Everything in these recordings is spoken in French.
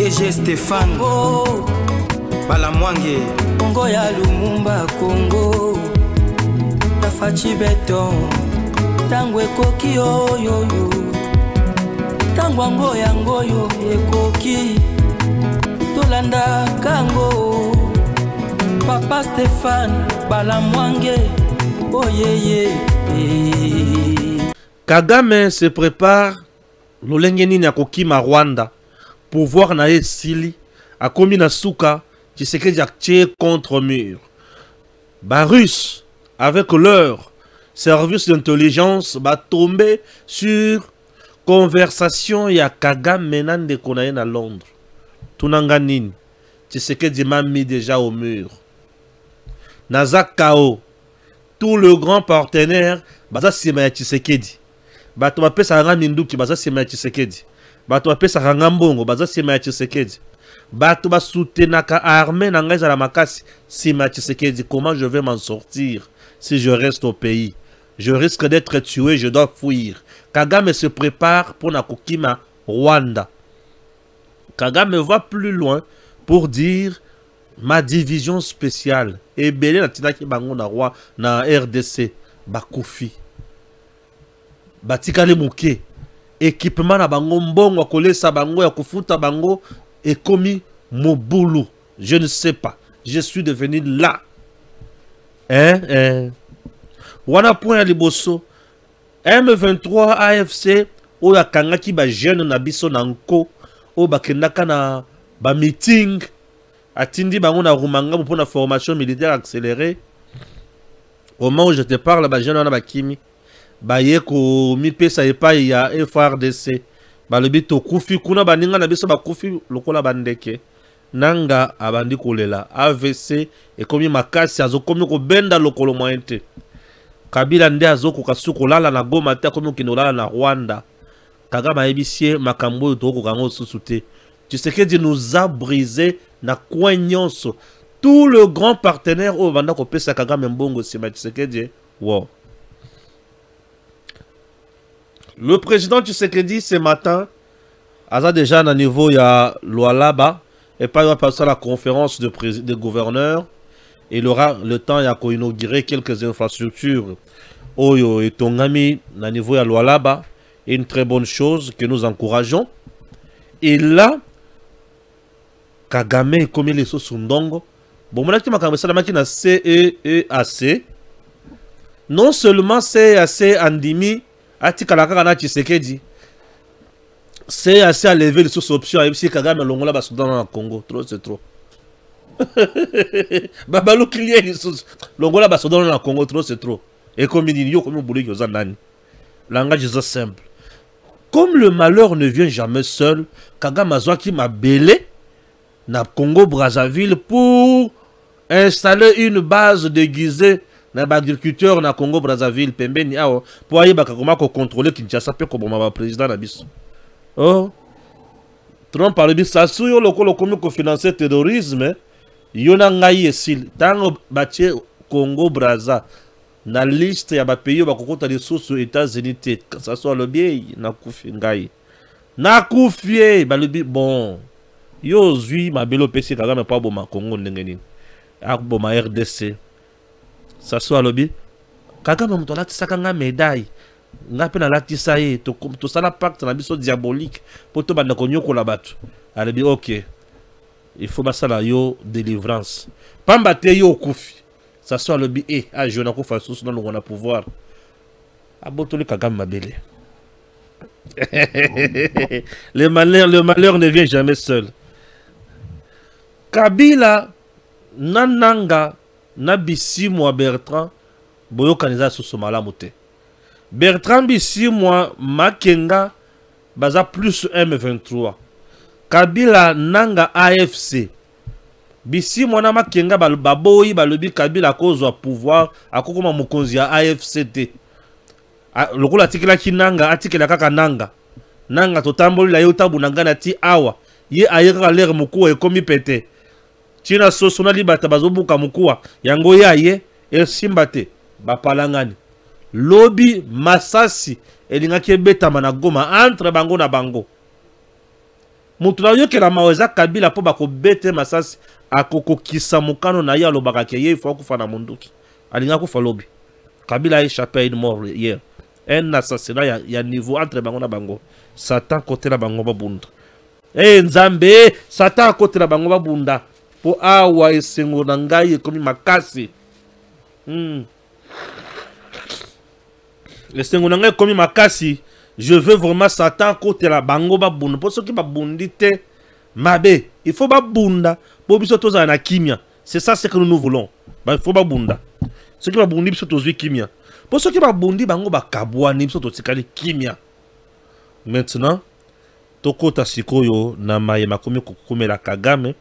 DG Stéphane oh. Balamwange Congo ya Lumumba Congo Tafachi beton Tangwe koki oyoyo Tangwango yangoyo ekoki Tolanda kango Papa Stéphane Balamwange oh yeah. Kagame se prépare lolengeni na kokima Rwanda pouvoir na esili akomi na suka Tshisekedi aktie contre mur. Russe avec leur service d'intelligence va tomber sur conversation ya Kagame na ndeko na ye na Londres. Tunanga nini Tshisekedi m'a mis déjà au mur. Naza KO tout le grand partenaire baza sima ya Tshisekedi. Bato bapesa ranga minduki baza sima ya Tshisekedi. Bato bapesa ranga mbongo baza sima ya Tshisekedi. Bato ba soutenaka armée na ngai za makasi sima ya Tshisekedi. Comment je vais m'en sortir si je reste au pays? Je risque d'être tué, je dois fuir. Kagame se prépare pour na kokima Rwanda. Kagame va plus loin pour dire ma division spéciale et belé na tinaki bango na roi na RDC bakufi batikale moke équipement na bango mbongo kolesa bango ya kufuta bango ekomi mobulu. Je ne sais pas, je suis devenu là wana point ya liboso M23 AFC oya kangaki ba jeune na biso na nko o bakendaka na ba meeting atindi bango na Rumanga pour la formation militaire accélérée. Au moment où je te parle, ba jeune na bakimi baye ko mi pesa epa ya FRDC ba lobi to kufi kuna baninga na biso ba kufi lokola bandeke nanga abandi kolela AVC et komi makasi azokomi ko benda lokolo moyente Kabila nde azoko kasuko lala na Goma te komi kinolala na Rwanda. Kagame ebisie makambo to ko kango susute. Tshisekedi nous a brisé na coin nyonso. Tout le grand partenaire au banda ko pesa Kagame mbongo sima Tshisekedi. Wow. Le président Tshisekedi ce matin a déjà na niveau ya Lualaba et pas va passer à la conférence de gouverneurs. Il aura le temps ya ko inaugurer quelques infrastructures. Oyo et Tongami na niveau ya Lualaba, une très bonne chose que nous encourageons. Et là Kagame comme les Sosundongo, bon mon acteur Kagame ça na CEEAC. Non seulement CEEAC andimi atikalaka na Tshisekedi. CEEAC a levé les sous-options et puis Kagame longola ba Soudan na Congo, trop c'est trop. Babalo client longola ba Soudan na Congo, trop c'est trop. Et comme il dit yo comme boulot yo zanani. Langage est simple. Comme le malheur ne vient jamais seul, Kagame azwaki m'a belé na Congo Brazzaville pour installer une base déguisée na agriculteur na Congo Brazzaville pembeni awo pour ayeba comment contrôler Kinshasa pe ko boma président na biso. Oh Trump parle de ça sur le komi ko financer terrorisme yona ngai esil tango batie Congo Brazza na liste ya ba pays ba kokota les sources aux États-Unis que ça soit le bien na kufi ngai na kufi ba le bon yo zui ma belo pesi Kagame pa boma Congo ndengeni ak boma RDC ça soit le bien Kagame mto la tisaka nga médaille nga pe na la tisaye to sala pacte na biso diabolique pour to banda konyoko la batu ale bi OK il faut basala yo délivrance pamba te yo kufi ça soit le bien a je na ko fa sous dans on a pouvoir abotoli Kagame mabele. Le malheur ne vient jamais seul. Kabila nananga na Bisimwa Bertrand boyo kaniza susu malamu te. Bertrand Bisimwa Makenga baza plus M23. Kabila nanga AFC. Bisimwa na Makenga baboyi balobi Kabila kozwa pouvoir akokoma mokonzi ya AFC te. Lokola tikela kinanga atikela kaka nanga. Nanga totamboli la yotabu nangana ti awa. Ye ayeka l'air mukuwa ekomi pete. Tina sosona libata bazobuka mukuwa yango ye esimbate bapalangani. Lobi masasi elingaki betama na Goma entre bango na bango. Moto na yo ke la maweza Kabila po bako bete masasi akoko kisa mukano na ya lobaka ke ye faut kufa na munduki. Alinga kufa lobi. Kabila a échappé à une mort hier. Un assassinat il y a niveau entre bango na bango. Satan côté la bango babunda. Nzambe Satan côté la bango babunda. Po awa esengo na ngai komi makasi. Esengo na ngai komi makasi. Je veux vraiment Satan côté la bango babunda. Pour ceux qui babundite mabe, il faut babunda. Pour biso toza na kimia. C'est ça ce que nous voulons. Il faut babunda. Ceux qui babundi biso tozu kimia. Pour ceux qui babundi bango bakabwani biso totikali kimia. Maintenant, toko tasikoyo na maye makomi kukumela Kagame.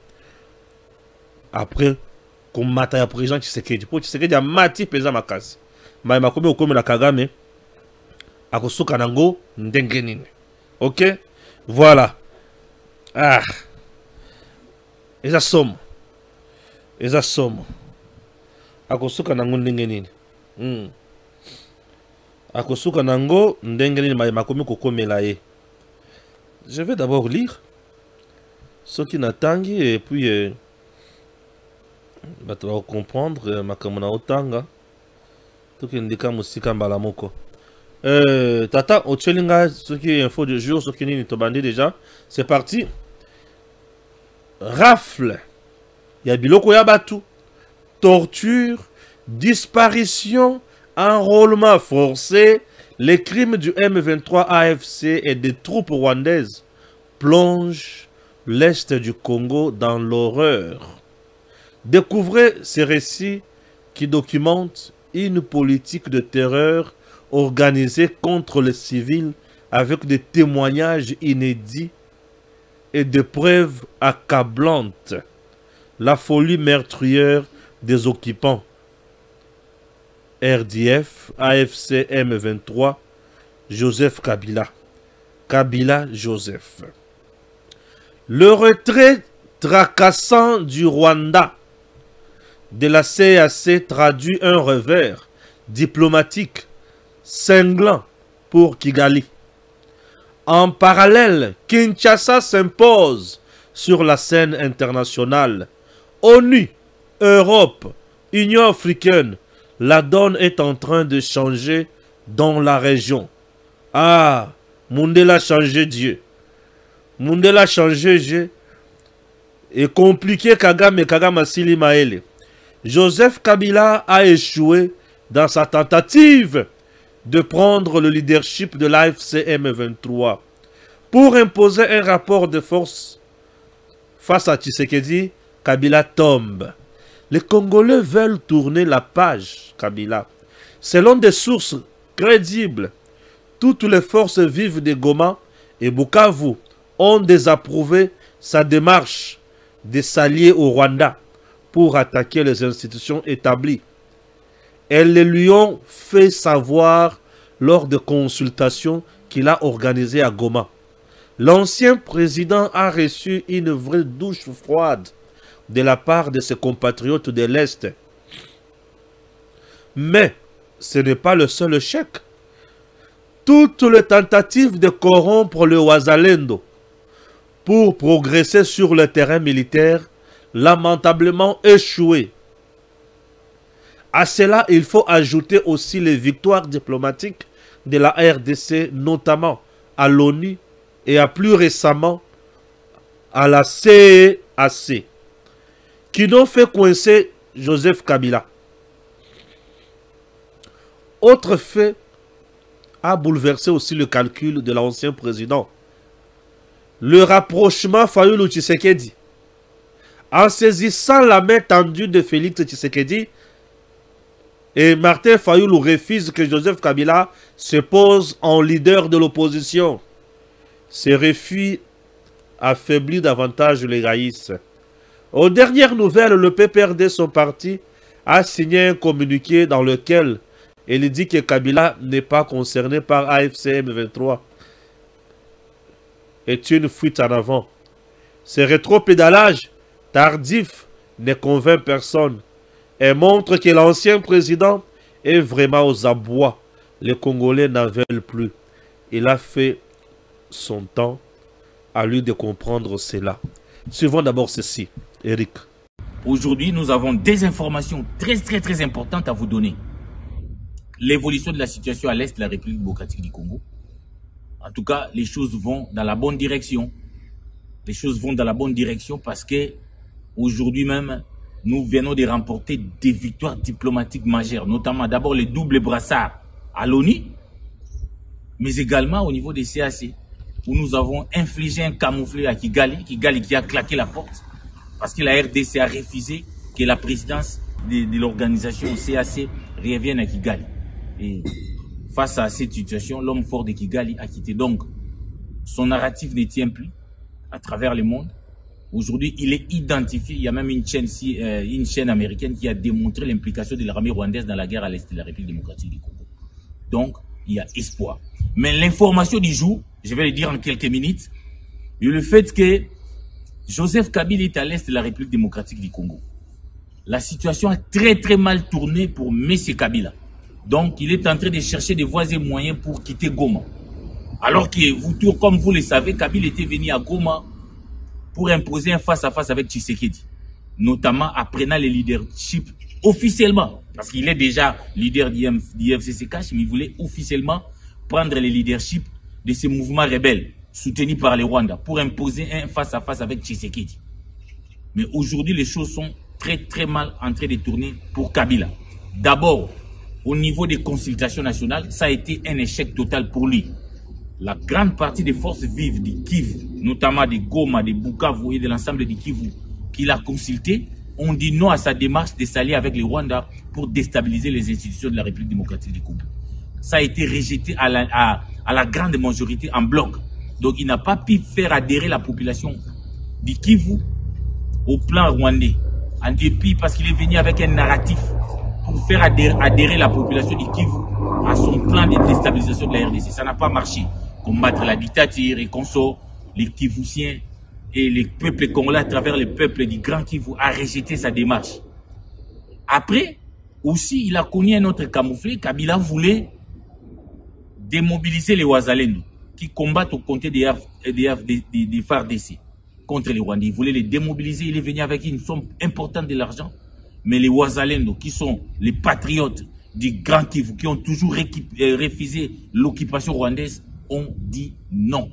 Après, comme mata ya président Tshisekedi. Pour Tshisekedi a mati pesa makasi. Maye makomi kukumela Kagame. Akosuka nango ndenge nini. Ok? Voilà. Ah. Eza somo. Eza somo. Akosuka nango ndenge nini. Akosuka nango ndenge nini makomi kokomela ye. Je vais d'abord lire ce qui n'atangi et puis tu vas comprendre makamona otanga. Tout qui ndika musika mbala moko. Tata Ochelinga, ce qui est info du jour, ce qui n'est pas bandé déjà. C'est parti. Rafle. Ya biloko ya batu. Torture, disparition, enrôlement forcé, les crimes du M23 AFC et des troupes rwandaises plongent l'Est du Congo dans l'horreur. Découvrez ces récits qui documentent une politique de terreur organisée contre les civils avec des témoignages inédits et des preuves accablantes. La folie meurtrière des occupants. RDF, AFC M23, Joseph Kabila. Kabila Joseph. Le retrait tracassant du Rwanda de la CAC traduit un revers diplomatique cinglant pour Kigali. En parallèle, Kinshasa s'impose sur la scène internationale. ONU, Europe, Union africaine, la donne est en train de changer dans la région. Ah, Mundela changé Dieu. Mundela changé Dieu. Et compliqué Kagame Asili Maele. Joseph Kabila a échoué dans sa tentative de prendre le leadership de l'AFC M23 pour imposer un rapport de force face à Tshisekedi. Kabila tombe. Les Congolais veulent tourner la page, Kabila. Selon des sources crédibles, toutes les forces vives de Goma et Bukavu ont désapprouvé sa démarche de s'allier au Rwanda pour attaquer les institutions établies. Elles le lui ont fait savoir lors de consultations qu'il a organisées à Goma. L'ancien président a reçu une vraie douche froide de la part de ses compatriotes de l'Est. Mais ce n'est pas le seul échec. Toutes les tentatives de corrompre le Wazalendo pour progresser sur le terrain militaire lamentablement échoué. À cela, il faut ajouter aussi les victoires diplomatiques de la RDC, notamment à l'ONU et à plus récemment à la CAC, qui n'ont fait coincer Joseph Kabila. Autre fait a bouleversé aussi le calcul de l'ancien président. Le rapprochement Fayulu Tshisekedi. En saisissant la main tendue de Félix Tshisekedi, et Martin Fayulu refuse que Joseph Kabila se pose en leader de l'opposition. Ce refus affaiblit davantage les raïs. Aux dernières nouvelles, le PPRD, son parti, a signé un communiqué dans lequel il dit que Kabila n'est pas concerné par AFC M23. Est une fuite en avant. Ce rétropédalage tardif ne convainc personne et montre que l'ancien président est vraiment aux abois. Les Congolais n'en veulent plus. Il a fait son temps. à lui de comprendre cela. Suivons d'abord ceci, Eric. Aujourd'hui, nous avons des informations très importantes à vous donner. L'évolution de la situation à l'est de la République démocratique du Congo. En tout cas, les choses vont dans la bonne direction. Les choses vont dans la bonne direction parce que aujourd'hui même, nous venons de remporter des victoires diplomatiques majeures, notamment d'abord les doubles brassards à l'ONU, mais également au niveau des CAC, où nous avons infligé un camouflet à Kigali qui a claqué la porte, parce que la RDC a refusé que la présidence de l'organisation CAC revienne à Kigali. Et face à cette situation, l'homme fort de Kigali a quitté. Donc, son narratif ne tient plus à travers le monde. Aujourd'hui, il est identifié. Il y a même une chaîne américaine qui a démontré l'implication de l'armée rwandaise dans la guerre à l'est de la République démocratique du Congo. Donc, il y a espoir. Mais l'information du jour, je vais le dire en quelques minutes, est le fait que Joseph Kabila est à l'est de la République démocratique du Congo. La situation a très mal tourné pour M. Kabila. Donc, il est en train de chercher des voies et moyens pour quitter Goma. Alors que vous, comme vous le savez, Kabila était venu à Goma pour imposer un face-à-face avec Tshisekedi, notamment apprenant le leadership officiellement, parce qu'il est déjà leader d'IFCC-Cash, mais il voulait officiellement prendre le leadership de ces mouvements rebelles soutenus par les Rwandais pour imposer un face-à-face avec Tshisekedi. Mais aujourd'hui, les choses sont très mal en train de tourner pour Kabila. D'abord, au niveau des consultations nationales, ça a été un échec total pour lui. La grande partie des forces vives du Kivu, notamment des Goma, des Bukavu et de l'ensemble du Kivu, qu'il a consulté, ont dit non à sa démarche de s'allier avec les Rwandais pour déstabiliser les institutions de la République démocratique du Congo. Ça a été rejeté à la grande majorité en bloc. Donc il n'a pas pu faire adhérer la population du Kivu au plan rwandais. En dépit, parce qu'il est venu avec un narratif pour faire adhérer la population du Kivu à son plan de déstabilisation de la RDC. Ça n'a pas marché. Combattre la dictature et consort, les Kivusiens et les peuples congolais à travers les peuples du Grand Kivu a rejeté sa démarche. Après, aussi, il a connu un autre camouflet. Kabila voulait démobiliser les Wazalendo qui combattent aux côtés des FARDC contre les Rwandais. Il voulait les démobiliser. Il est venu avec une somme importante de l'argent. Mais les Wazalendo, qui sont les patriotes du Grand Kivu, qui ont toujours refusé l'occupation rwandaise, ont dit non.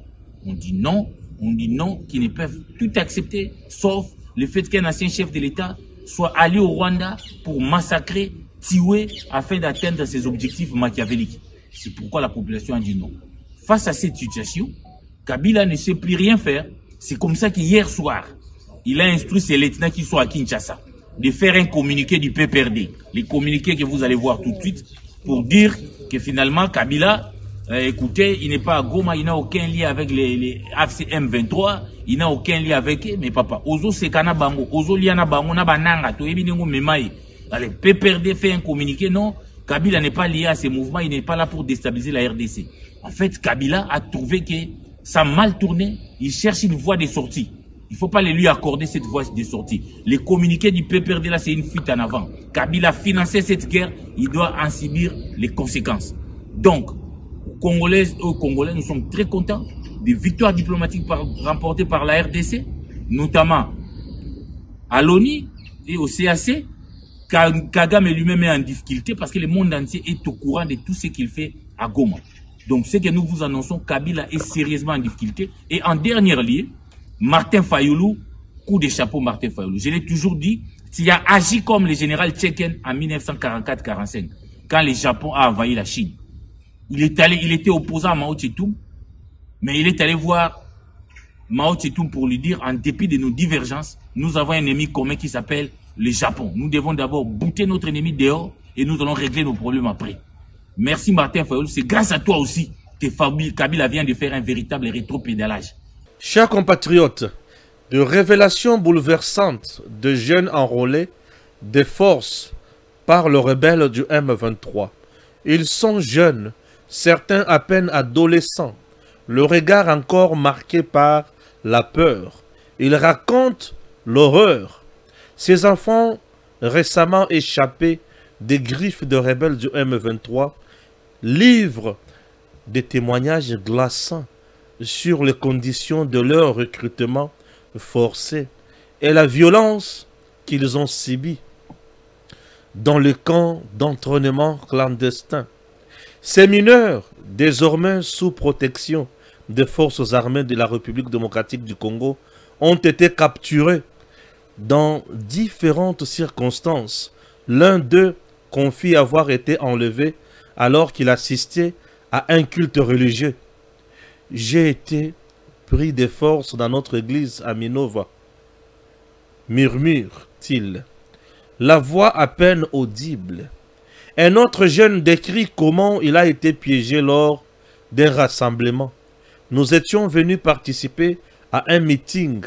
On dit non, qu'ils ne peuvent tout accepter, sauf le fait qu'un ancien chef de l'État soit allé au Rwanda pour massacrer, tuer, afin d'atteindre ses objectifs machiavéliques. C'est pourquoi la population a dit non. Face à cette situation, Kabila ne sait plus rien faire. C'est comme ça qu'hier soir, il a instruit ses lieutenants qui sont à Kinshasa de faire un communiqué du PPRD. Les communiqués que vous allez voir tout de suite pour dire que finalement Kabila, écoutez, il n'est pas à Goma, il n'a aucun lien avec les AFCM 23, il n'a aucun lien avec eux, mais papa, Ozo Sekana Bango, Ozo Liana Bango, Nabananga, Toebinengo Memaï. Allez, PPRD fait un communiqué, non, Kabila n'est pas lié à ces mouvements, il n'est pas là pour déstabiliser la RDC. En fait, Kabila a trouvé que ça a mal tourné, il cherche une voie de sortie. Il ne faut pas lui accorder cette voie de sortie. Les communiqués du PPRD, là, c'est une fuite en avant. Kabila a financé cette guerre, il doit en subir les conséquences. Donc, Congolais, nous sommes très contents des victoires diplomatiques remportées par la RDC, notamment à l'ONU et au CAC. Kagame lui-même est en difficulté parce que le monde entier est au courant de tout ce qu'il fait à Goma. Donc, ce que nous vous annonçons, Kabila est sérieusement en difficulté. Et en dernier lieu, Martin Fayoulou, coup de chapeau Martin Fayoulou. Je l'ai toujours dit, il a agi comme le général Tcheken en 1944-45, quand le Japon a envahi la Chine. Il était opposant à Mao Tse-tung, mais il est allé voir Mao Tse-tung pour lui dire, en dépit de nos divergences, nous avons un ennemi commun qui s'appelle le Japon. Nous devons d'abord bouter notre ennemi dehors et nous allons régler nos problèmes après. Merci Martin Fayoulou, c'est grâce à toi aussi que Kabila vient de faire un véritable rétropédalage. Chers compatriotes, de révélations bouleversantes de jeunes enrôlés des forces par le rebelle du M23. Ils sont jeunes, certains à peine adolescents, le regard encore marqué par la peur. Ils racontent l'horreur. Ces enfants récemment échappés des griffes de rebelles du M23 livrent des témoignages glaçants sur les conditions de leur recrutement forcé et la violence qu'ils ont subie dans le camp d'entraînement clandestin. Ces mineurs, désormais sous protection des forces armées de la République démocratique du Congo, ont été capturés dans différentes circonstances. L'un d'eux confie avoir été enlevé alors qu'il assistait à un culte religieux. J'ai été pris de force dans notre église à Minova, murmure-t-il, la voix à peine audible. Un autre jeune décrit comment il a été piégé lors d'un rassemblement. Nous étions venus participer à un meeting.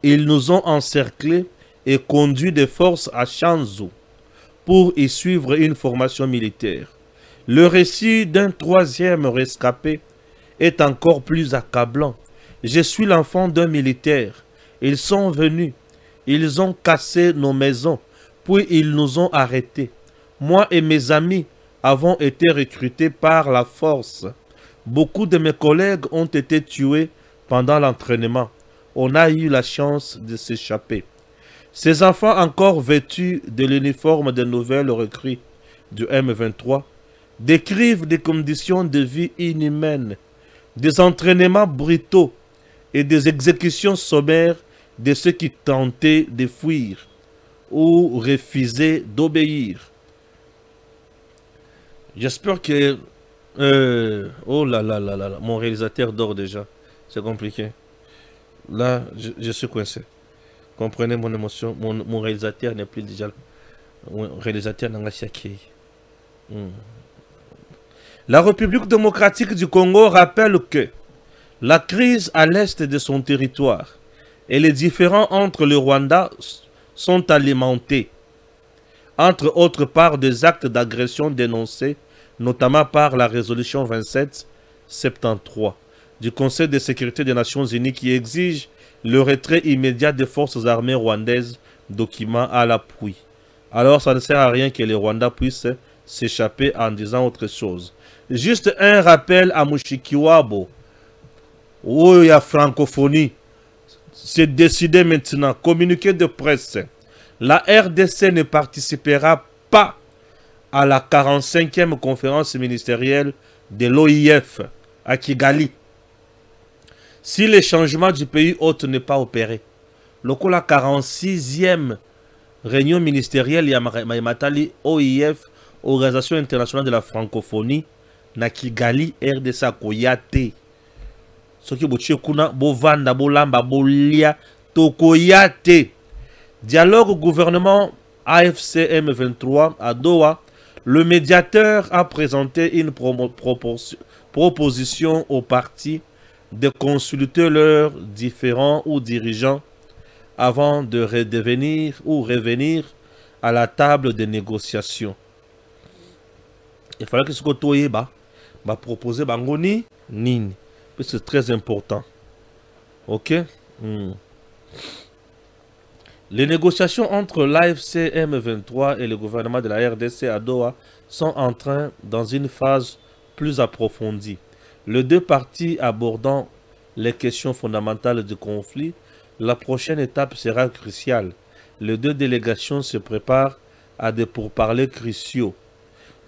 Ils nous ont encerclés et conduits de force à Chanzu pour y suivre une formation militaire. Le récit d'un troisième rescapé est encore plus accablant. Je suis l'enfant d'un militaire. Ils sont venus. Ils ont cassé nos maisons. Puis ils nous ont arrêtés. Moi et mes amis avons été recrutés par la force. Beaucoup de mes collègues ont été tués pendant l'entraînement. On a eu la chance de s'échapper. Ces enfants encore vêtus de l'uniforme des nouvelles recrues du M23 décrivent des conditions de vie inhumaines, des entraînements brutaux et des exécutions sommaires de ceux qui tentaient de fuir ou refusaient d'obéir. J'espère que... oh là là là là, mon réalisateur dort déjà. C'est compliqué. Là, je suis coincé. Comprenez mon émotion. Mon réalisateur n'est plus déjà... Mon réalisateur n'a pas. La République démocratique du Congo rappelle que la crise à l'est de son territoire et les différends entre le Rwanda sont alimentés, entre autres par des actes d'agression dénoncés, notamment par la résolution 2773 du Conseil de sécurité des Nations Unies qui exige le retrait immédiat des forces armées rwandaises, document à l'appui. Alors ça ne sert à rien que les Rwandais puissent s'échapper en disant autre chose. Juste un rappel à Mushikiwabo, où il y a francophonie. C'est décidé maintenant. Communiqué de presse. La RDC ne participera pas à la 45e conférence ministérielle de l'OIF à Kigali. Si le changement du pays hôte n'est pas opéré, la 46e réunion ministérielle Yamamatali OIF, Organisation internationale de la francophonie, na Kigali, RDC Koyate. Ce qui est kuna bovanda bolamba bolia tokoyate. Dialogue au gouvernement AFC M23 à Doha. Le médiateur a présenté une proposition aux partis de consulter leurs différents ou dirigeants avant de revenir à la table de négociation. Il fallait que ce que tu aies proposer bangoni nini. C'est très important. Ok? Les négociations entre l'AFC M23 et le gouvernement de la RDC à Doha sont entrées dans une phase plus approfondie. Les deux parties abordant les questions fondamentales du conflit, la prochaine étape sera cruciale. Les deux délégations se préparent à des pourparlers cruciaux,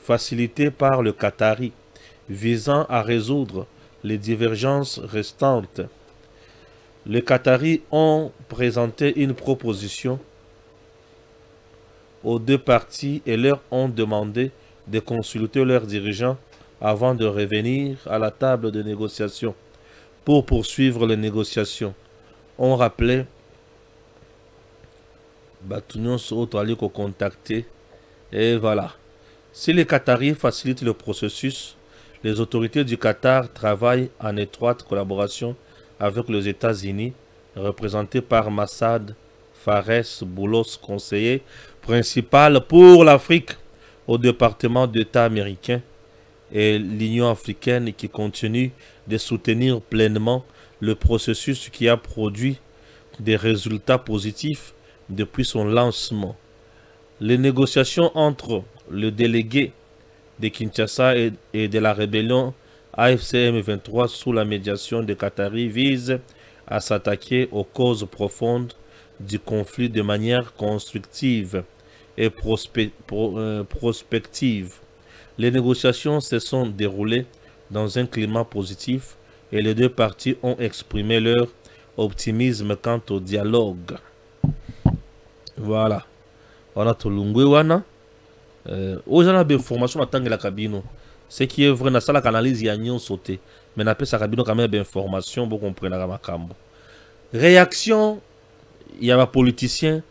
facilités par le Qatari, visant à résoudre les divergences restantes. Les Qataris ont présenté une proposition aux deux parties et leur ont demandé de consulter leurs dirigeants avant de revenir à la table de négociation pour poursuivre les négociations. On rappelait Batunion Sotoali qu'on contacter et voilà. Si les Qataris facilitent le processus, les autorités du Qatar travaillent en étroite collaboration avec les États-Unis, représentés par Massad Fares Boulos, conseiller principal pour l'Afrique au département d'État américain, et l'Union africaine qui continue de soutenir pleinement le processus qui a produit des résultats positifs depuis son lancement. Les négociations entre le délégué de Kinshasa et de la rébellion AFC M23 sous la médiation des Qataris vise à s'attaquer aux causes profondes du conflit de manière constructive et prospective. Les négociations se sont déroulées dans un climat positif et les deux parties ont exprimé leur optimisme quant au dialogue. Voilà. On a tout l'ungouana. Ozana be formation attendre la cabine. Ce qui est vrai, dans la analyse, il y a un sauté. Mais on appelle ça cabine quand même d'information pour comprendre la macambo. Réaction, il y a un politicien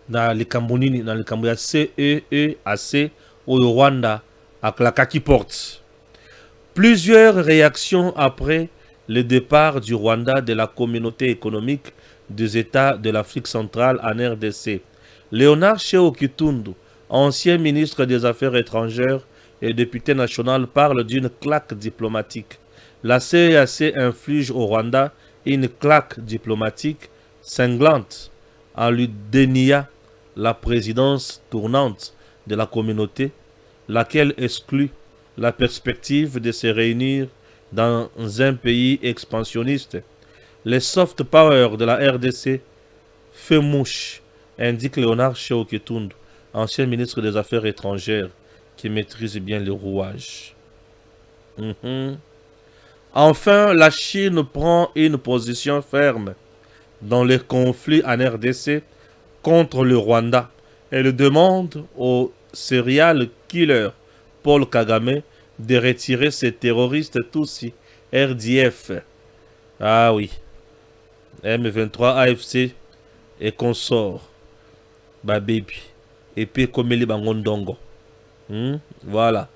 dans les Camerounais, dans les Camerounais, CEEAC au Rwanda, avec la kaki porte. Plusieurs réactions après le départ du Rwanda de la communauté économique des États de l'Afrique centrale en RDC. Léonard Shehu Kitundu, ancien ministre des Affaires étrangères et député national, parle d'une claque diplomatique. La CEEAC inflige au Rwanda une claque diplomatique cinglante en lui déniant la présidence tournante de la communauté, laquelle exclut la perspective de se réunir dans un pays expansionniste. Les soft power de la RDC fait mouche, indique Léonard Shehu Kitundu, ancien ministre des Affaires étrangères, qui maîtrise bien les rouages. Enfin, la Chine prend une position ferme dans les conflits en RDC contre le Rwanda. Elle demande au serial killer Paul Kagame de retirer ses terroristes Tutsi, RDF. Ah oui. M23, AFC et consorts. Bah baby. Et puis comme les bangondongo. Voilà.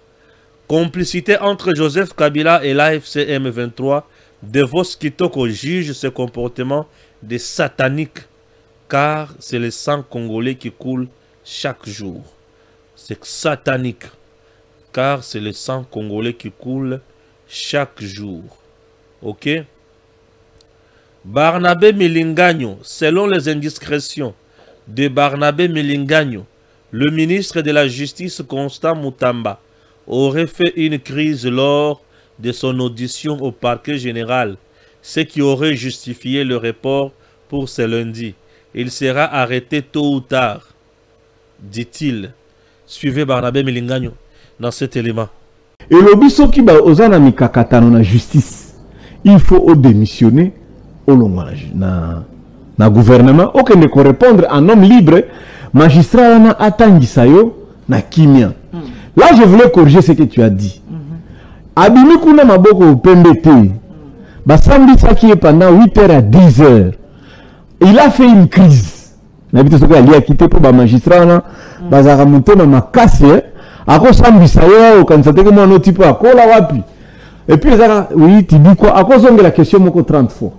Complicité entre Joseph Kabila et l'AFC M23. Devos Kitoko juge ce comportement de satanique, car c'est le sang congolais qui coule chaque jour. C'est satanique, car c'est le sang congolais qui coule chaque jour. Ok? Barnabé Milingagno, selon les indiscrétions de Barnabé Milingagno, le ministre de la Justice Constant Moutamba aurait fait une crise lors de son audition au parquet général, ce qui aurait justifié le report pour ce lundi. Il sera arrêté tôt ou tard, dit-il. Suivez Barnabé Milingagno dans cet élément. Et le biso qui va aux anamikakata dans la justice, il faut démissionner au longage na gouvernement. Ok, ne répondre en homme libre, magistrat na atangisayo na kimia. Là, je voulais corriger ce que tu as dit. Abimi kuna maboko pembete. Basambi ça qui est pendant 8h à 10h. Il a fait une crise. N'habite ce qu'il a quitté pour ba magistrat na bazara monter na makasi. Ako sambi ça yo quand ça te que moi no type akola wapi. Et puis oui, tu dis quoi? Ako zonge la question moko 30 fois.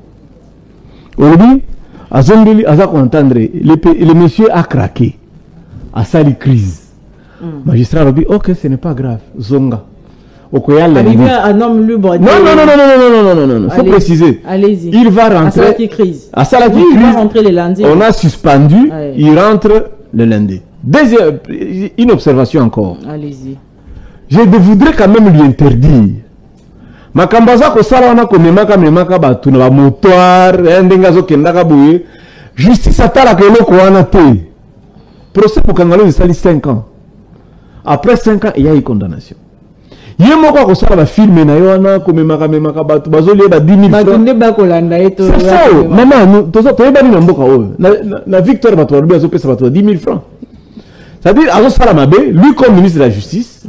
Aujourd'hui, à zongeli à ça entendre le monsieur a craqué. A sali crise. Magistrat a dit OK, ce n'est pas grave. Zonga. Arrivé à un homme libre. Non, faut préciser. Allez-y. Il va rentrer. À ça qui crise. À ça qui il crise. va rentrer le lundi. On a suspendu. Ouais. Il rentre le lundi. Deuxième, une observation encore. Allez-y. Je voudrais quand même lui interdire. Makambaza ko sala wana ko memaka ba tuna ba motoire, ndengazo kendaka buye. Justice atala ke loko wana te. Procès pour Kangalo il sali 5 ans. Après 5 ans, il y a une condamnation. Il y a un film qui film na yona komemaka memaka batu bazoli ba 10 000 francs. C'est ça. Maman, to ça to ba ni mboka oyo. Na Victor Batouarbi azo pesa batu 10 000 francs. C'est-à-dire azo sala mabe, lui comme ministre de la Justice,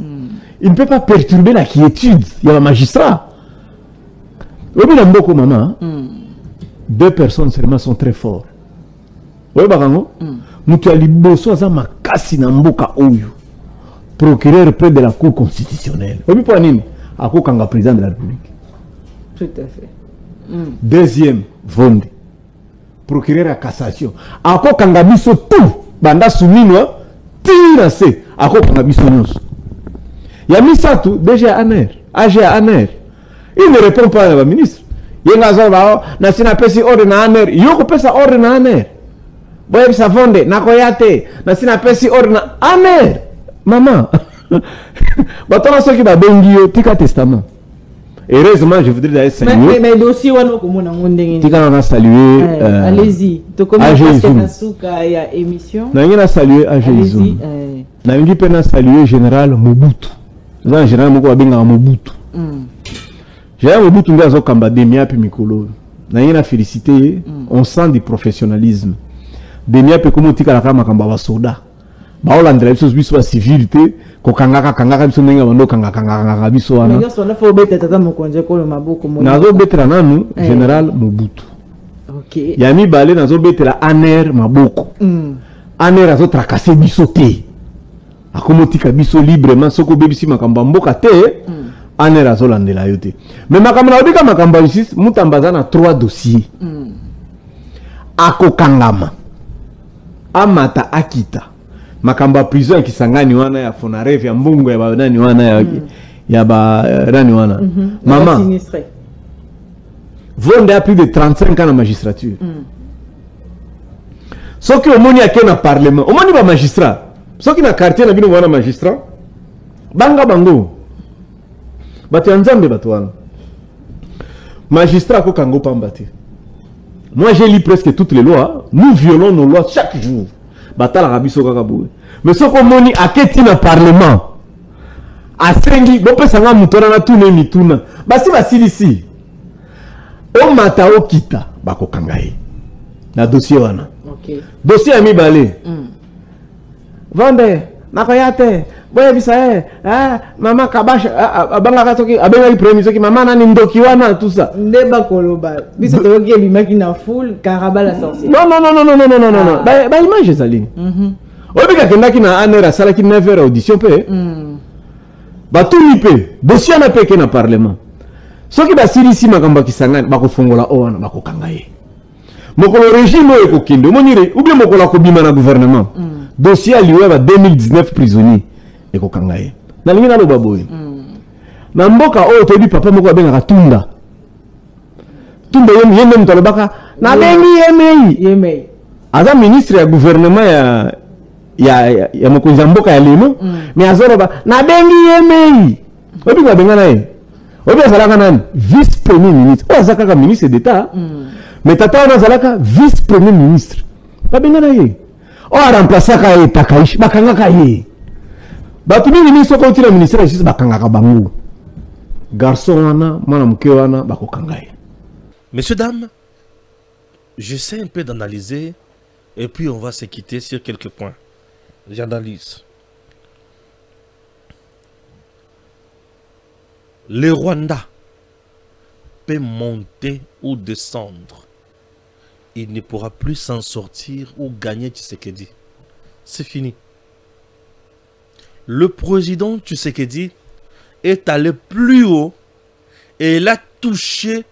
il ne peut pas perturber la quiétude. Il y a un magistrat. Obi na mboko maman. 2 personnes seulement sont très forts. Oui bakango. Mutu ali boso aza makasi na mboka oyo. Procureur près de la Cour constitutionnelle. Obi pour nini? Ako kanga président de la République. Tout à fait. Deuxième, Vondi. Procureur à cassation. Ako kanga biso tout. Banda souminwa. Tira se. Ako kanga biso nyonso. Yamisa tout. DG Aner. AG Aner. Il ne répond pas à la ministre. Yenga zaba na sina pesi ordre na Aner. Yoko pesa ordre na Aner. Boye bisa Vonde. Nakoyate. Na sina pesi ordre na Aner. Maman, batona ceux qui va bengi tika testament. Heureusement, je voudrais d'ailleurs saluer. Mais dossier, on a salué. Allez-y. Tu commences à y a émission. On a salué AG Zoum. On a salué Général Mobutu. Le général Mobutu. Général Mobutu, on a kamba Demia puis Mikolo. On a félicité. On sent du professionnalisme. Demia puis comment tu as la kamba kamba soda. Ba Hollande la biso civilité. Kokangaka biso ndenge bando kangaka biso wana. Nazo betela nanu Général Mobutu. OK. Yami balé nazo betela Aner Maboko. Aner azo tracasser biso te. Akomotika biso librement soko bebisi makamba mboka te. Aner azo landela yo te. Mais makamba na obika makamba justice mutambaza na 3 dossiers. Akokangama. Amata akita. Makamba prison kisangani wana ya Fonarev ya mbungu ya banani wana ya ba nani wana. Maman. Vonde a plus de 35 ans na magistrature. Soki omoni ake na parlement, omoni ba magistrat. Soki na quartier na bino wana magistrat. Banga bango. Bato ya nzambe bato wana. Magistrat ko kango pambati. Moi j'ai lu presque toutes les lois, nous violons nos lois chaque jour. Batala rabiso kaka boue. Mais ce qu'on moni a keti na parlement. A sengi bope sanga mutora na tune mituna. Basi basilisi. O mata o kita bako kangaye. Na dossier wana. OK. Dossier ami balé. Vande nakoyate. Boye bisa mama kabash abanga kasoki abenga premier soki mama nani ndoki wana tout ça. Ndeba koloba. Biso to ki bimaki na full Karaba la sorcière. Non. Ba image ezali. Obika kendaki na anera sala ki 9h audition pe. Ba tuni pe dossier na pe ke na parlement. Soki ba silisi makamba kisangani bako fongola owana bako kangaye. Mokolo régime eko kinde monire ou bien mokolo ko bima na gouvernement. Dossier liwe ba 2019 prisonnier. Eko kangaye. Na lingi na loba boy. Na mboka oyo tobi papa moko abenga Tunda. Tunda yeme mtolobaka na bengi yeme. Aza ministre ya gouvernement ya mokonzi mboka ya lemo, mais azoroba na bengi yeme. Obi kwa benga nae. Obi azalaka nani? Vice premier ministre. O azaka ministre d'état. Mais tata ona azalaka vice premier ministre. Ba benga nae. O remplaçaka ye Takaishi bakangaka ye. Batumi ni soko tira ministère de justice bakangaka bango. Garçon wana, mwana muke wana bako kangaye. Messieurs, dames, j'essaie un peu d'analyser et puis on va se quitter sur quelques points. J'analyse. Le Rwanda peut monter ou descendre. Il ne pourra plus s'en sortir ou gagner Tshisekedi. C'est fini. Le président Tshisekedi est allé plus haut et il a touché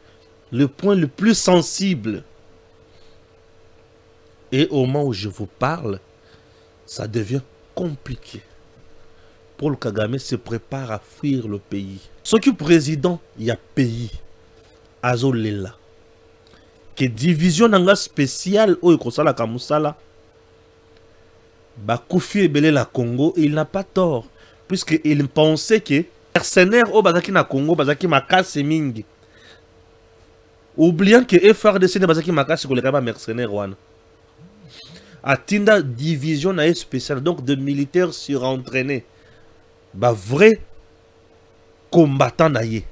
le point le plus sensible. Et au moment où je vous parle, ça devient compliqué. Paul Kagame se prépare à fuir le pays. Ce qui est président, il y a pays. Azolela. Que division nanga spéciale au Kosala Kamusala. Bakoufi Ebele la Congo, il n'a pas tort. Puisqu'il pensait que mercenaires au Bazaki na Congo, Bazaki Makase Mingi. Oubliant que FRDC ne Bazaki Makase pour les mercenaires wana. Atinda division na spéciale, donc de militaires surentraînés. Ba vrai combattant na ye.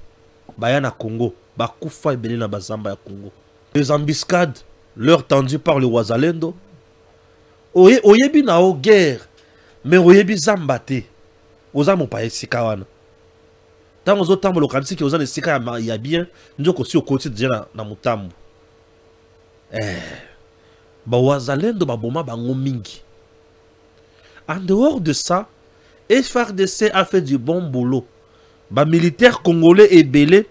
Baya na Congo. Bakoufa Ebele na Bazamba ya Congo. Les embuscades, leur tendues par le Wazalendo. Oyebi na o guerre, mais oyebi zambate. Oza mo pa esika wana. Tant ozo tambo lokanisi ki oza esika ya bien, nzoko si okoti déjà na mutambo. Ba Wazalendo ba boma bango mingi. En dehors de ça, FRDC a fait du bon boulot. Ba militaires congolais et belé,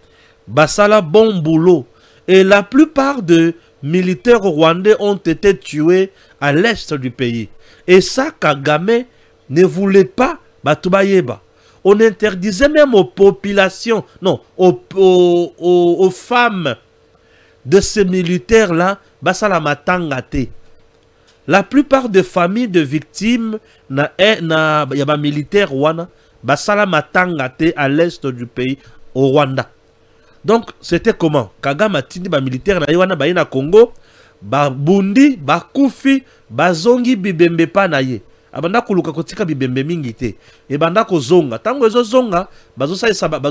ba sala bon boulot. Et la plupart de militaires rwandais ont été tués à l'est du pays. Et ça, Kagame ne voulait pas Batubayeba. On interdisait même aux populations, non, aux femmes de ces militaires-là, Basala Matangate. La plupart des familles de victimes, yaba militaire Rwanda, Basala Matangate à l'est du pays, au Rwanda. Donc, c'était comment? Kagame a tindi ba militaire na yewana ba na Congo, ba bundi, ba kufi, ba zongi bibembe pa na ye. Abanda kuluka kotika bibembe mingi te. E banda ko zonga. Tango ezo zonga, bazo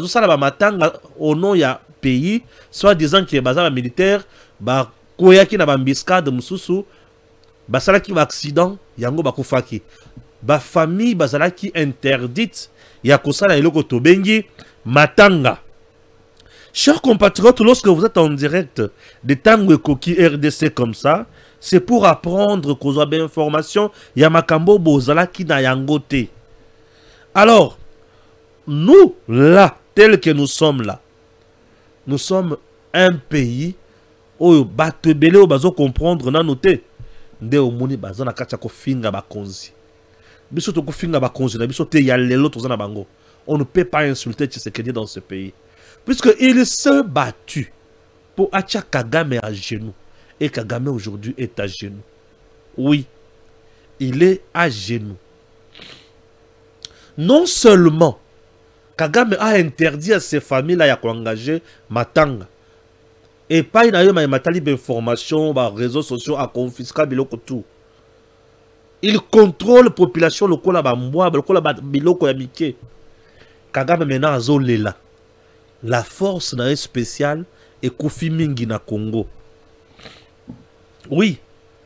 sala ba matanga au nom ya pays, soit disant que baza ba militaire, ba koyaki na ba mbiscade mususu, ba salaki ba accident, yango ba kufaki. Ba famille bazalaki interdite ya kosala eloko tobengi matanga. Chers compatriotes, lorsque vous êtes en direct de Tango et Koki RDC comme ça, c'est pour apprendre qu'on soit bien information. Yamakambo Bozala qui n'a yangote. Alors, nous, là, tels que nous sommes là, nous sommes un pays où batebele où bazo comprendre na noté. Nde omoni bazo na kacha ko finga bakonzi. Biso to ko finga bakonzi na biso te ya lelo to na bango. On ne peut pas insulter Tshisekedi dans ce pays. Puisqu'il s'est battu pour Acha Kagame à genoux. Et Kagame aujourd'hui est à genoux. Oui, il est à genoux. Non seulement Kagame a interdit à ces familles-là à engager Matanga. Et pas il y a matali d'informations, réseaux sociaux à confisquer biloko tout. Il contrôle la population locale à moi, locale biloko ya mike. Kagame maintenant a zolela. La force spéciale est Kofi Mingi na Congo. Oui,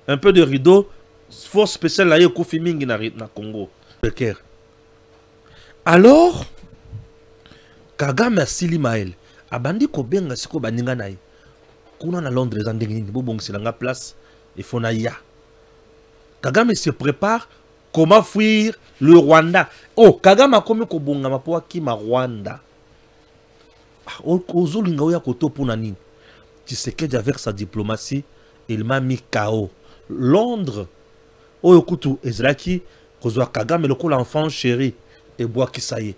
un peu de rideau. Force spéciale là est Kofi Mingi na Congo. Alors, Kagame asili mael. Abandi ko benga siko baninga nae. Kuna na Londres andengini bo bongsilanga place et fona ya. Kagame se prépare comment fuir le Rwanda. Oh, Kagame a komi ko bonga mapo akima Rwanda. Tshisekedi avec sa diplomatie, il m'a mis KO. Londres, Oyokutu Ezraki, Kozwa Kagame, le coup l'enfant chéri, et Boakissaye.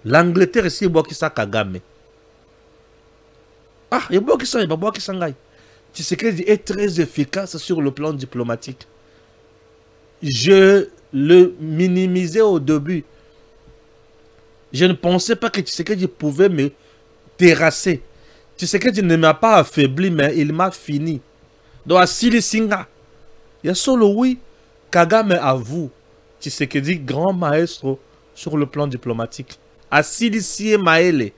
L'Angleterre ici, Boakissa Kagame. Ah, et Boakissaye, Boakissangaï. Tshisekedi est très efficace sur le plan diplomatique. Je le minimisais au début. Je ne pensais pas que Tshisekedi pouvait me terrassé. Tu sais que tu ne m'as pas affaibli, mais il m'a fini. Donc, à Sili Singa, il y a solo oui, Kagame avoue, tu sais que dit grand maestro sur le plan diplomatique. À Sili Sie Maele.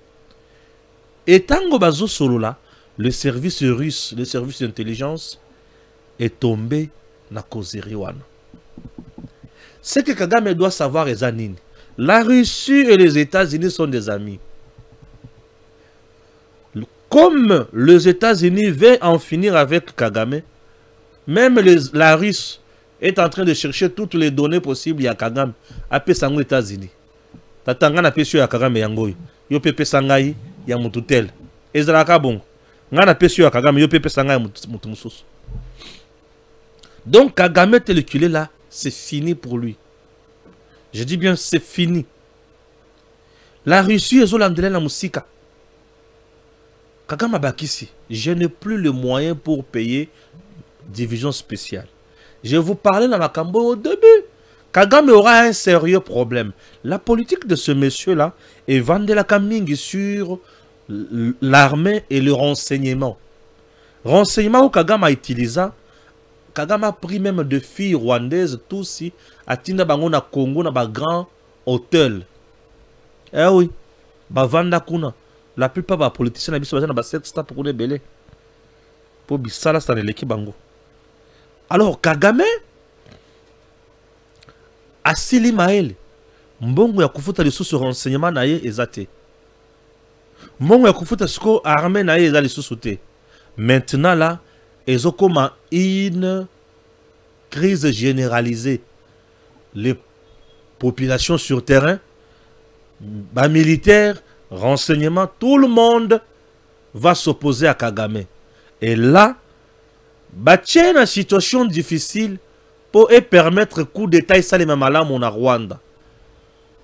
Et Tango Bazo solo là, le service russe, le service d'intelligence est tombé na Kozeriwan. Ce que Kagame doit savoir est Zanine. La Russie et les États-Unis sont des amis. Comme les États-Unis veulent en finir avec Kagame, même la Russie est en train de chercher toutes les données possibles à Kagame. Après ça, aux États-Unis. Tatanga na pesu ya Kagame yangoy. Yo pepe sangai ya mututel. Ezraka bon. Nga na pesu ya Kagame yo pepe sangai mutu mususu. Donc Kagame tel qu'il est là, c'est fini pour lui. Je dis bien c'est fini. La Russie est zolandele na musika. Kagame Bakissi, je n'ai plus le moyen pour payer division spéciale. Je vous parlais dans la Cambo au début. Kagame aura un sérieux problème. La politique de ce monsieur-là est vendre la Kaming sur l'armée et le renseignement. Renseignement où Kagame a utilisé, Kagame a pris même de filles rwandaises, tout si, à Tina Bango na Congo, na ba grand hôtel. Eh oui, ba vanda kuna. La plupart des politiciens ont 7 stars pour les belés. Pour Bissala, c'est l'équipe Bango. Alors, Kagame, Asili Mael, Mbongo ya kufuta les sous renseignement naye ezate. Mbongo ya kufuta siko armée naye ezali sous-souté. Maintenant là, ils ont comme une crise généralisée. Les populations sur terrain, les militaires, renseignements, tout le monde va s'opposer à Kagame. Et là, il une situation difficile pour permettre coup d'État et Salima Malam au Rwanda.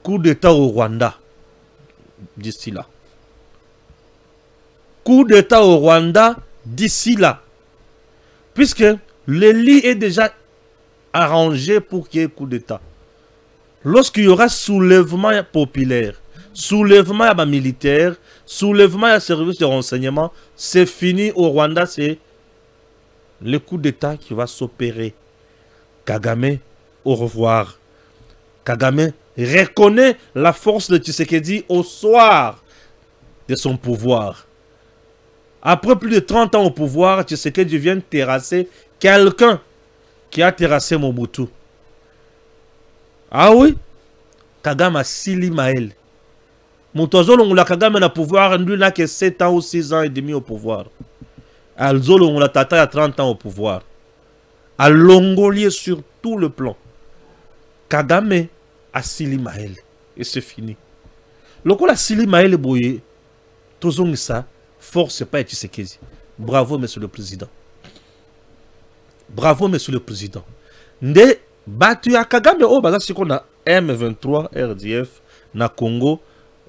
Coup d'État au Rwanda. D'ici là. Coup d'État au Rwanda d'ici là. Puisque le lit est déjà arrangé pour qu'il y ait coup d'État. Lorsqu'il y aura soulèvement populaire, soulèvement à militaire, soulèvement à service de renseignement, c'est fini au Rwanda, c'est le coup d'État qui va s'opérer. Kagame, au revoir. Kagame reconnaît la force de Tshisekedi au soir de son pouvoir. Après plus de 30 ans au pouvoir, Tshisekedi vient terrasser quelqu'un qui a terrassé Mobutu. Ah oui? Kagame a Sili Maël. Moutouazolo, la Kagame na pouvoir, lui n'a que 7 ans ou 6 ans et demi au pouvoir. Alzolo, on la tata a 30 ans au pouvoir. À Longolier sur tout le plan. Kagame a Sili Maël. Et c'est fini. Lokola Sili Maël boye, tozong ça, force pas Tshisekedi. Bravo, monsieur le président. Bravo, monsieur le président. Nde batu ya Kagame o baza siko na M23 RDF na Congo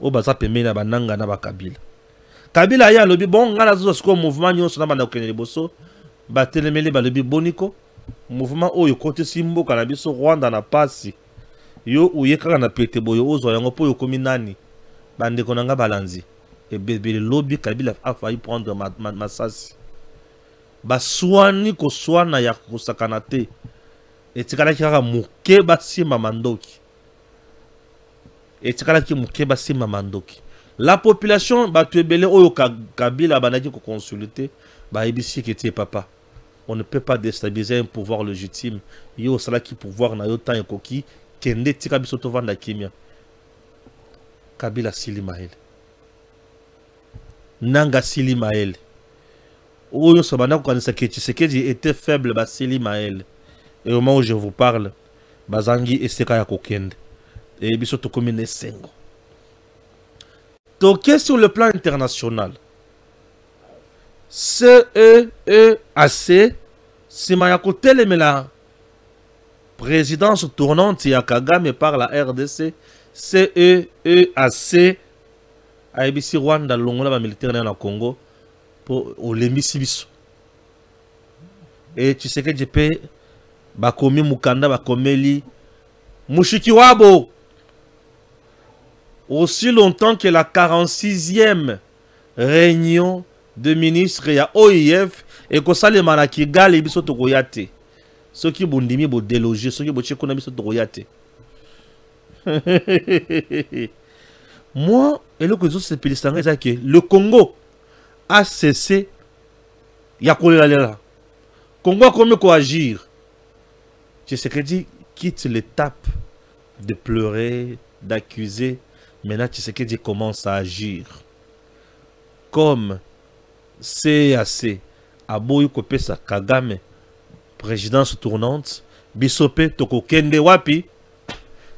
o baza pembe na bananga na bakabila. Kabila ya lobi bon ngala zo siko mouvement nyonso na banda okene boso batelemeli ba lobi boniko mouvement oyo kote simbo kana biso Rwanda na pasi yo uyeka na pete boyo ozo yango po yo komi nani bande konanga balanzi et bébé lobby Kabila a failli prendre Masasi. Baswani ko swana ya kusakana te. Etikala kira muke basi mamandoki. Etikala ki muke basi mamandoki. La population batuebele oyo Kabila banaki ko consulter ba ibisi kete papa. On ne peut pas déstabiliser un pouvoir légitime. Yo sala ki pouvoir na yo tan ekoki kende tika biso to vanda kimia. Kabila Sili Maël. Nanga Sili Maël. Oyo sabana ko kanisa ke Tshisekedi était faible ba Sili Maël. Et au moment où je vous parle, bazangi eseka ya kokende. Et biso to komine sengo. Toké sur le plan international. CEEAC sima ya kotelemela présidence tournante ya Kagame par la RDC. CEEAC IBC Rwanda longola ba militaire na Congo pour olemisi biso. Et tu sais que JP bakomi mukanda bakomeli mushiki wabo. Aussi longtemps que la 46e réunion de ministres ya OIF et ko salema na Kigali biso tokoyate. Ceux qui bondimi bo déloger, ceux qui bo chekona biso tokoyate. Moi, et le le Congo a cessé. Le Congo a comment agir. Tshisekedi quitte l'étape de pleurer, d'accuser. Maintenant, Tshisekedi commence à agir. Comme CAC, Aboyi Kopesa Kagame, présidence tournante, Bisope Toko Kende Wapi,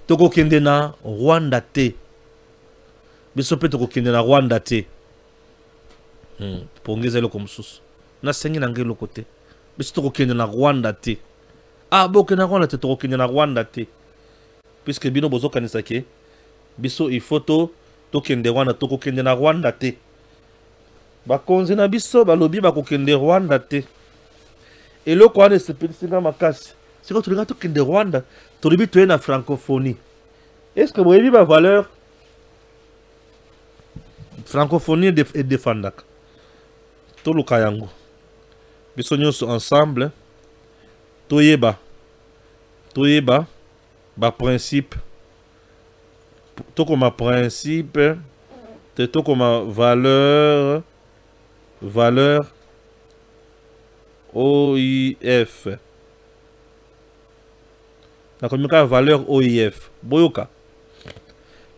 Toko Kende na Rwanda te. Bisope Toko Kende na Rwanda te. Pongezelo comme sous. Na sengi na ngelo côté. Biso Toko Kende na Rwanda te. Ah, boke na Rwanda te Toko Kende na Rwanda te. Puisque bino bozo kanisa ke biso il faut to kende Rwanda Toko Kende na Rwanda te. Bakonzi na biso balobi bakokende Rwanda te. Et le quoi ne se peut makasi. C'est quand tu regardes Tokende Rwanda, tu lobi tu es na francophonie. Est-ce que vous avez ma valeur francophonie et défendak. Tout le kayango. Biso nyonso ensemble. Toyeba ba principe. To comme principe, to comme valeur OIF. La communication valeur OIF. Boyoka.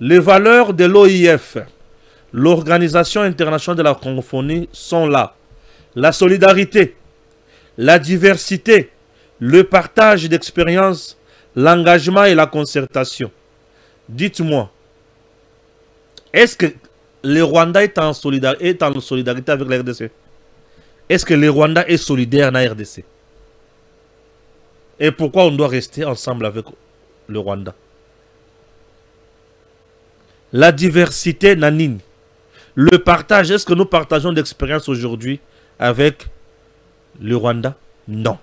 Les valeurs de l'OIF, l'Organisation internationale de la francophonie, sont là. La solidarité, la diversité, le partage d'expériences, l'engagement et la concertation. Dites-moi, est-ce que le Rwanda est en solidarité avec la RDC? Est-ce que le Rwanda est solidaire dans la RDC? Et pourquoi on doit rester ensemble avec le Rwanda? La diversité nanine. Le partage, est-ce que nous partageons d'expérience aujourd'hui avec le Rwanda? Non.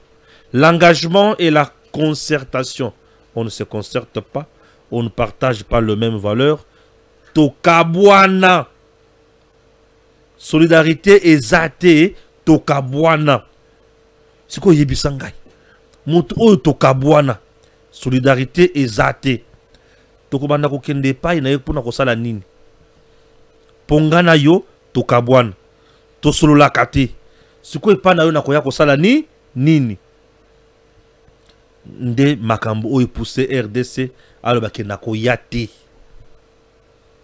L'engagement et la concertation. On ne se concerte pas. On ne partage pas les mêmes valeurs. tokabwana. Solidarité ezate tokabwana. C'est quoi yebisangai? Mutu oyo tokabwana. Solidarité ezate. Tokobanda kokende pai na ye pona kosala nini? Pongana yo tokabwana. Tosolola kate. C'est quoi epa na yo na koya kosala ni nini? Nde makambo oyo poussé RDC alobaki na koya te.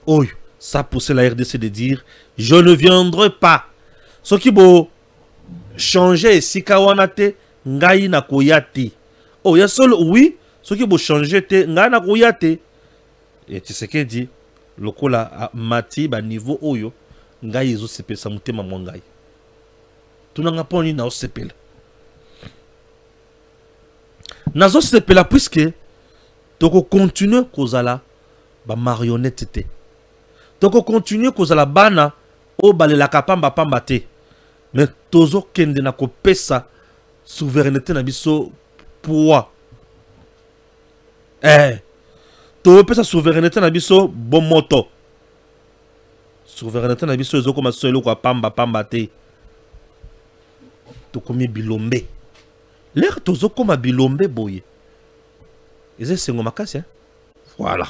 Oyo ça poussait la RDC de dire je ne viendrai pas. Ce qui bo changer sika wana te ngai na koya te. Oh ya solo oui, ce qui bo changer te ngai na koya te. Et tu sais qu'il dit lokola mati ba niveau oyo ngai ezo sepela sa mutema mongai. Tunanga poni na osepela. Nazo sepela puisque toko continue kozala ba marionnette te. Toko continue kozala bana o balela kapamba pamba te. Mais tozo kende na kopesa souveraineté na biso poids. To pesa souveraineté na biso bon moto. Souveraineté na biso ezoko masolo kwa pamba pamba te. To komi bilombe. L'air tozo koma bilombe boye. Eze sengo makasi hein? Voilà.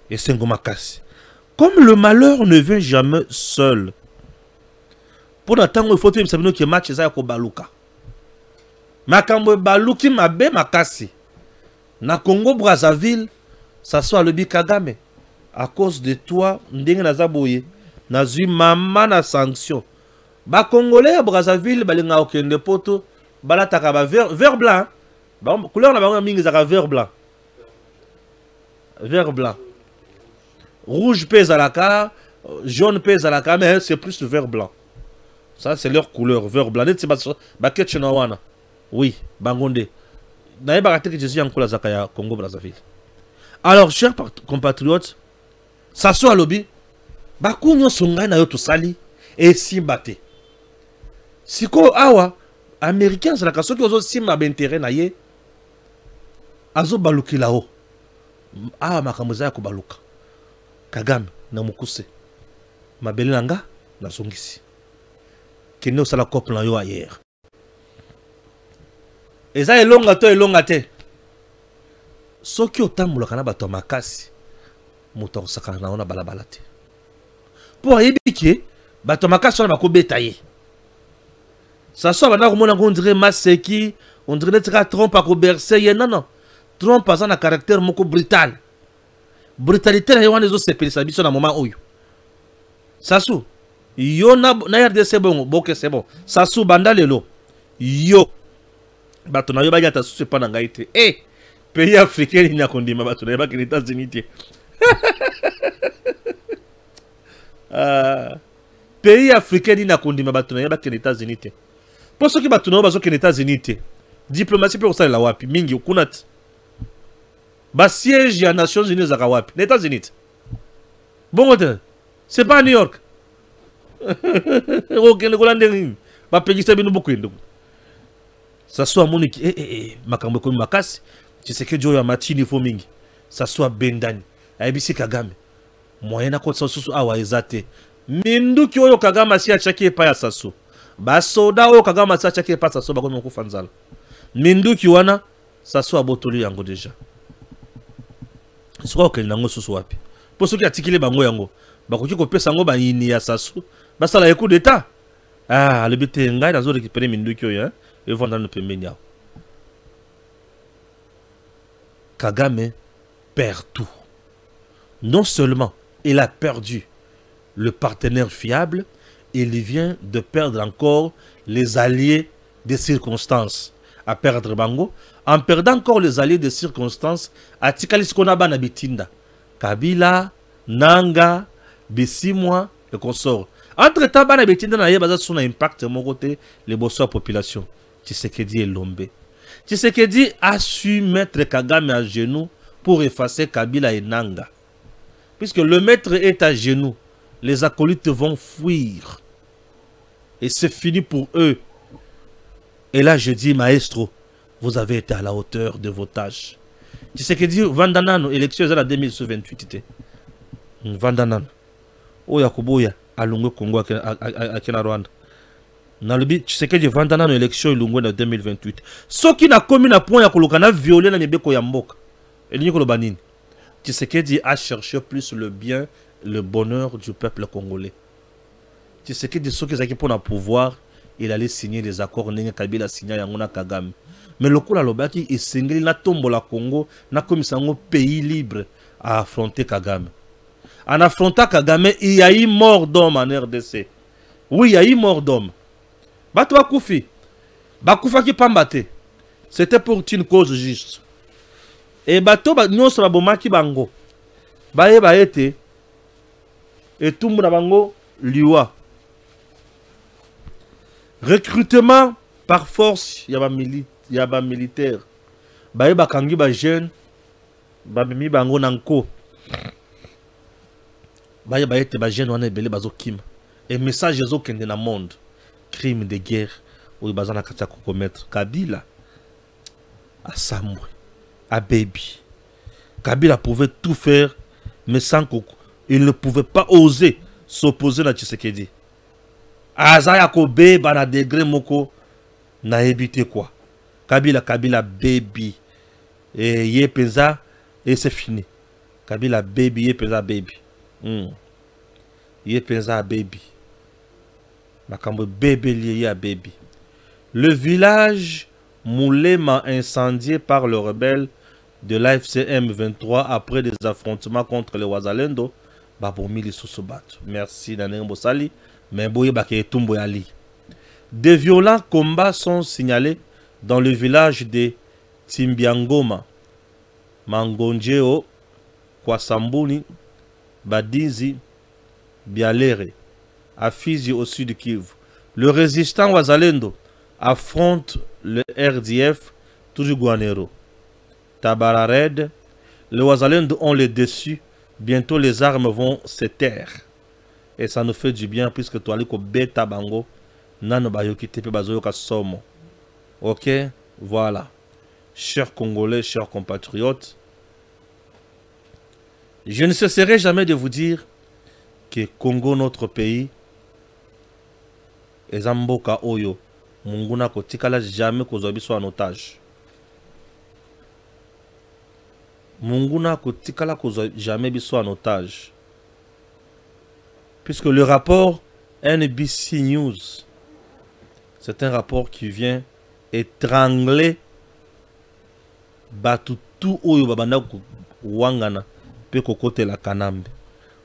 Et sengo makasi. Comme le malheur ne vient jamais seul. Pour n'attendre il faut que sabino que match ça ko baluka. Makambo baluki mabe makasi. Na Congo Brazzaville, ça soit le Bikagame. À cause de toi, ndenge nazaboye. Nazui mama na sanction. Ba Congolais à Brazzaville, balinga okende poto, balataka ba vert blanc. Ba couleur na bango mingi zaka vert blanc. Vert blanc. Rouge pèse à la car, jaune pèse à la car, mais c'est plus vert blanc. Ça c'est leur couleur, vert blanc. Oui, Bangonde. Je suis en Congo Brazzaville. Alors, chers compatriotes, ça soit lobby, Bakunyo songa na yo to sali et simbate. Siko awa américain c'est la kaso qui ozo simba b'intérêt na ye. Azo baluki lao. Ah makamuza ko baluka. Kagame na mukuse. Mabele nanga na songisi. Kene osala couple na yo ailleurs. Eza elonga te. Soki otambola na bato makasi. Moto osaka na ona balabala te. Po ayebiki bato makasi na bakobeta ye. Ça soit bana komona on dirait Maseki, on dirait que Trump a bercé ye non. Trump a un caractère moko brutal. Brutalité na ywana zo sepelisa biso na moment oyo. Sasu yo na RDC bon boke c'est bon. Sasu banda lelo. Yo bato na yo ba yata susu pa na ngai te. Pays africain ni akondima bato na ba ke États-Unis te. Pays africain ni akondima bato na ba ke États-Unis te. Pour ceux qui bato na bazo ke États-Unis te. Diplomatie pour ça la wapi mingi kunat. Ba siège ya Nations Unies za wapi les États-Unis. Bon c'est pas New York. OK le Hollande ba pegisa bino beaucoup ndo. Ça soit moniki makambo ko makasi. Tu sais que Joe ya matini fo mingi. Ça soit Bendani. Ayebisi Kagame. Moyen na ko susu awa ezate. Minduki oyo Kagame si achaki pa ya sasu. Ba soda oyo Kagame si achaki pa sasu ba ko moko fanzala. Minduki wana ça soit botoli yango déjà. C'est quoi que nango susu wapi? Pour ceux qui atikile bango yango, bakoki ko pesa ngo ba yini ya sasu. Ba sala ya coup d'état. Ah, le bité ngai nazo récupérer minduki oyo hein, et vendre dans pembeni yao. Kagame perd tout. Non seulement il a perdu le partenaire fiable, il vient de perdre encore les alliés des circonstances. À perdre bango, en perdant encore les alliés des circonstances, à Tikalis Konaba na Bitinda, Kabila, Nanga, Bissimwa, le consort. Entre temps, na Bitinda na Yebaza son impact mon côté les bosseurs population. Tshisekedi est lombé. Tshisekedi a su mettre Kagame à genoux pour effacer Kabila et Nanga. Puisque le maître est à genoux, les acolytes vont fuir. Et c'est fini pour eux. Et là, je dis, maestro, vous avez été à la hauteur de vos tâches. Tu sais que dire, Vandanano, élection, c'est la 2028. Vandanan. Oya Kuboya, Alungwe Congo à Rwanda. Dans le but, c'est que je vends dans l'élection en 2028. Ce qui n'a commis un point à Kolokana violé dans les Beko Yamboka. Et Nicolas Banine. Tshisekedi a cherché plus le bien, le bonheur du peuple congolais. Tshisekedi, ceux qui ont pour le pouvoir, il allait signer des accords. Kabila signé Yangona Kagame. Mais le coup, il est signé la tombe la Congo, n'a comme ça un pays libre à affronter Kagame. En affrontant Kagame, il y a eu mort d'homme en RDC. Oui, il y a eu mort d'homme. Batwa Koufi. Bakoufa qui pambate. C'était pour une cause juste. Et bato nous sommes bomaki bango. Baye baete. Et tout le monde bango liwa. Recrutement par force, il y a des militaires. Baye bakangi ba jeune. Babimi bango nanko. Baye baete ba jeune wana belé bazo kim. Et message zo kende na monde. Crime de guerre où il bazana kata commettre Kabila à Samoué à Baby. Kabila pouvait tout faire mais sans qu'il ne pouvait pas oser s'opposer à Tshisekedi. Azaya Kobe bana degré moko na évité quoi. Kabila Baby et yé penza et c'est fini. Kabila Baby yé penza Baby. Yé penza Baby. Baby. Le village Moulema incendié par le rebelle de l'AFCM 23 après des affrontements contre les Wazalendo. Merci Nanen Bossali. Mais des violents combats sont signalés dans le village de Timbiangoma, Mangonjeo, Kwasambuni, Badizi, Bialere. À Fizi au sud de Kivu. Le résistant Wazalendo affronte le RDF toujours Guanero. Tabarared, les Wazalendo ont les dessus. Bientôt les armes vont se taire. Et ça nous fait du bien puisque toi les beta bango nano bayoki tepe bazoyoka somo. Ok, voilà. Chers Congolais, chers compatriotes, je ne cesserai jamais de vous dire que Congo, notre pays, et Zamboka Oyo, Munguna Kotikala jamais kozwa soit en otage. Munguna Kotikala kozwa jamais soit en otage. Puisque le rapport NBC News, c'est un rapport qui vient étrangler Batutu Oyo Babanda Wangana pe kokote la Kanambe.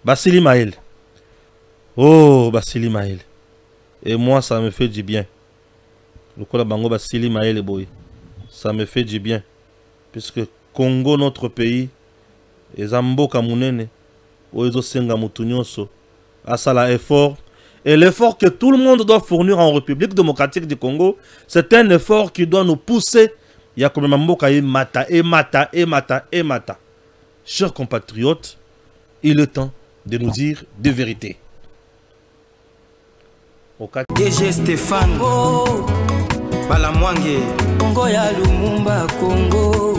Basili Maël. Oh, Basili Maël. Et moi, ça me fait du bien. Le Kola Bango Basili Maël Boy. Ça me fait du bien. Puisque Congo, notre pays, et Zambo Kamunene, Oezo Senga Mutunyoso, a ça effort. Et l'effort que tout le monde doit fournir en République démocratique du Congo, c'est un effort qui doit nous pousser. Il y a comme Mamboka et Mata, et Mata, et Mata, et Mata. Chers compatriotes, il est temps de nous dire des vérités. DG Stéphane Balamwange Congo ya Lumumba Congo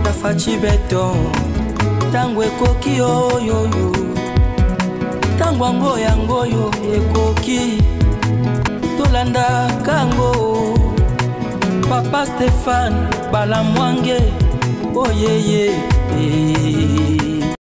Tafachi Beton Tangwe koki yo yo yo Tangwango yango yo ekoki Tolanda kango Papa Stéphane Balamwange Oh yeah yeah